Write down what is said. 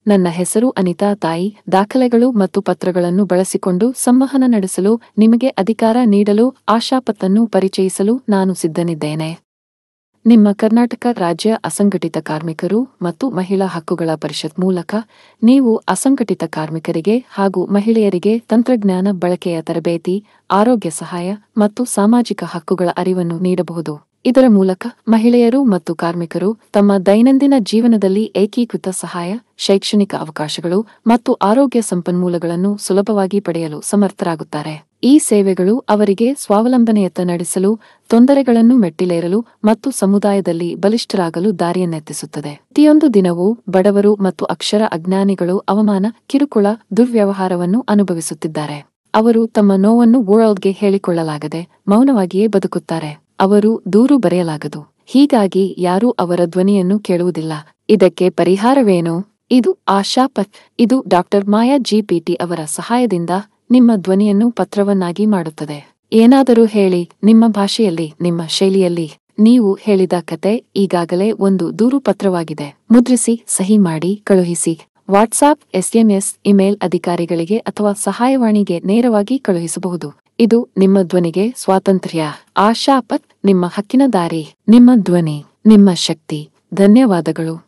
ನನ್ನ ಹೆಸರು ಅನಿತಾ ತಾಯಿ. ದಾಖಲೆಗಳು ಮತ್ತು ಪತ್ರಗಳನ್ನು ಬಳಸಿಕೊಂಡು ಸಂವಹನ ನಡೆಸಲು ನಿಮಗೆ ಅಧಿಕಾರ ನೀಡಲು ಆಶಾಪತನ್ನು ಪರಿಚಯಿಸಲು ನಾನು ಸಿದ್ಧನಿದ್ದೇನೆ. ನಿಮ್ಮ ಕರ್ನಾಟಕ ರಾಜ್ಯ ಅಸಂಘಟಿತ ಕಾರ್ಮಿಕರು ಮತ್ತು ಮಹಿಳಾ ಹಕ್ಕುಗಳ ಪರಿಷತ್ ಮೂಲಕ ನೀವು ಅಸಂಘಟಿತ ಕಾರ್ಮಿಕರಿಗೆ ಹಾಗೂ ಮಹಿಳೆಯರಿಗೆ ತಂತ್ರಜ್ಞಾನ ಬಳಕೆಯ ತರಬೇತಿ, ಆರೋಗ್ಯ ಸಹಾಯ ಮತ್ತು ಸಾಮಾಜಿಕ ಹಕ್ಕುಗಳ ಅರಿವನ್ನು ನೀಡಬಹುದು. ಇದರ ಮೂಲಕ ಮಹಿಳೆಯರು ಮತ್ತು ಕಾರ್ಮಿಕರು ತಮ್ಮ ದೈನಂದಿನ ಜೀವನದಲ್ಲಿ ಏಕೀಕೃತ ಸಹಾಯ, ಶೈಕ್ಷಣಿಕ ಅವಕಾಶಗಳು ಮತ್ತು ಆರೋಗ್ಯ ಸಂಪನ್ಮೂಲಗಳನ್ನು ಸುಲಭವಾಗಿ ಪಡೆಯಲು ಸಮರ್ಥರಾಗುತ್ತಾರೆ. ಈ ಸೇವೆಗಳು ಅವರಿಗೆ ಸ್ವಾವಲಂಬನೆಯತ್ತ ನಡೆಸಲು, ತೊಂದರೆಗಳನ್ನು ಮೆಟ್ಟಿಲೇರಲು ಮತ್ತು ಸಮುದಾಯದಲ್ಲಿ ಬಲಿಷ್ಠರಾಗಲು ದಾರಿಯನ್ನೆತ್ತಿಸುತ್ತದೆ. ಪ್ರತಿಯೊಂದು ದಿನವೂ ಬಡವರು ಮತ್ತು ಅಕ್ಷರ ಅಜ್ಞಾನಿಗಳು ಅವಮಾನ, ಕಿರುಕುಳ, ದುರ್ವ್ಯವಹಾರವನ್ನು ಅನುಭವಿಸುತ್ತಿದ್ದಾರೆ. ಅವರು ತಮ್ಮ ನೋವನ್ನು ವರ್ಲ್ಡ್ಗೆ ಹೇಳಿಕೊಳ್ಳಲಾಗದೆ ಮೌನವಾಗಿಯೇ ಬದುಕುತ್ತಾರೆ. ಅವರು ದೂರು ಬರೆಯಲಾಗದು. ಹೀಗಾಗಿ ಯಾರೂ ಅವರ ಧ್ವನಿಯನ್ನು ಕೇಳುವುದಿಲ್ಲ. ಇದಕ್ಕೆ ಪರಿಹಾರವೇನು? ಇದು ಆಶಾಪತ್. ಇದು ಡಾಕ್ಟರ್ ಮಾಯಾ GPT ಅವರ ಸಹಾಯದಿಂದ ನಿಮ್ಮ ಧ್ವನಿಯನ್ನು ಪತ್ರವನ್ನಾಗಿ ಮಾಡುತ್ತದೆ. ಏನಾದರೂ ಹೇಳಿ, ನಿಮ್ಮ ಭಾಷೆಯಲ್ಲಿ, ನಿಮ್ಮ ಶೈಲಿಯಲ್ಲಿ. ನೀವು ಹೇಳಿದ ಕತೆ ಈಗಾಗಲೇ ಒಂದು ದೂರು ಪತ್ರವಾಗಿದೆ. ಮುದ್ರಿಸಿ, ಸಹಿ ಮಾಡಿ, ಕಳುಹಿಸಿ. ವಾಟ್ಸಾಪ್, SMS, ಇಮೇಲ್ ಅಧಿಕಾರಿಗಳಿಗೆ ಅಥವಾ ಸಹಾಯವಾಣಿಗೆ ನೇರವಾಗಿ ಕಳುಹಿಸಬಹುದು. ಇದು ನಿಮ್ಮ ಧ್ವನಿಗೆ ಸ್ವಾತಂತ್ರ್ಯ. ಆಶಾಪತ್, ನಿಮ್ಮ ಹಕ್ಕಿನ ದಾರಿ, ನಿಮ್ಮ ಧ್ವನಿ, ನಿಮ್ಮ ಶಕ್ತಿ. ಧನ್ಯವಾದಗಳು.